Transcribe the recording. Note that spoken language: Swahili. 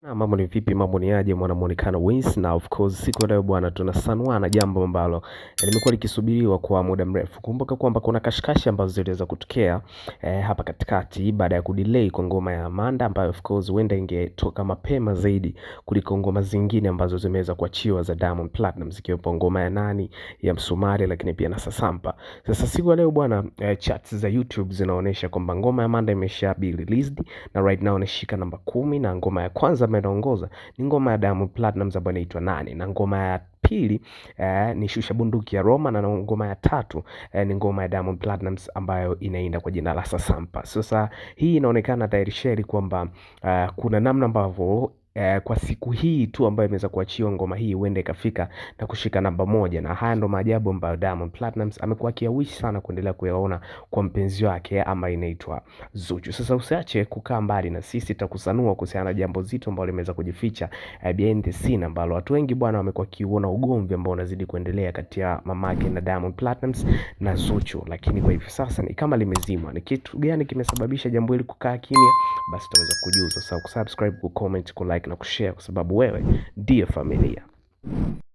Na mambo ni vipi, mambo ni aje, mwana muonekano Wins, na of course siku ya leo bwana tunasanua na jambo ambalo limekuwa likisubiriwa kwa muda mrefu. Kumbuka kwamba kuna kashikashi ambazo ziliweza kutokea hapa katikati baada ya kudelay kwa ngoma ya Amanda ambayo of course huenda ingetoka mapema zaidi kuliko ngoma zingine ambazo zimeweza kuachiwa za Diamond Platnumz, ikiwepo ngoma ya Nani, ya Msumari, lakini pia na Sasampa. Sasa siku ya leo bwana charts za YouTube zinaonyesha kwamba ngoma ya Amanda imesha be released na right now inashika namba 10, na ngoma ya kwanza ambayo inaongoza ni ngoma ya Diamond Platnumz ambayo inaitwa Nani, na ngoma ya pili ni Shusha Bunduki ya Roma, na ngoma ya tatu ni ngoma ya Diamond Platnumz ambayo inaenda kwa jina la Sasampa. Sasa hii inaonekana dhahiri shahiri kwamba kuna namna ambavyo kwa siku hii tu ambayo imeweza kuachiwa ngoma hii huenda ikafika na kushika namba 1, na haya ndo maajabu ambayo Diamond Platnumz amekuwa akiyawish sana kuendelea kuyaona kwa mpenzi wake ama inaitwa Zuchu. Sasa usiache kukaa mbali na sisi, tutakusanua kuhusiana na jambo zito ambalo limeweza kujificha behind the scene, ambalo watu wengi bwana wamekuwa kiuona ugomvi ambao unazidi kuendelea kati ya mamake na Diamond Platnumz na Zuchu, lakini kwa hivi sasa ni kama limezimwa. Ni kitu gani kimesababisha jambo hili kukaa kimya? Basi tutaweza kujuza. Usisahau kusubscribe, kucomment, kulike na kushare, kwa sababu wewe ndiye familia.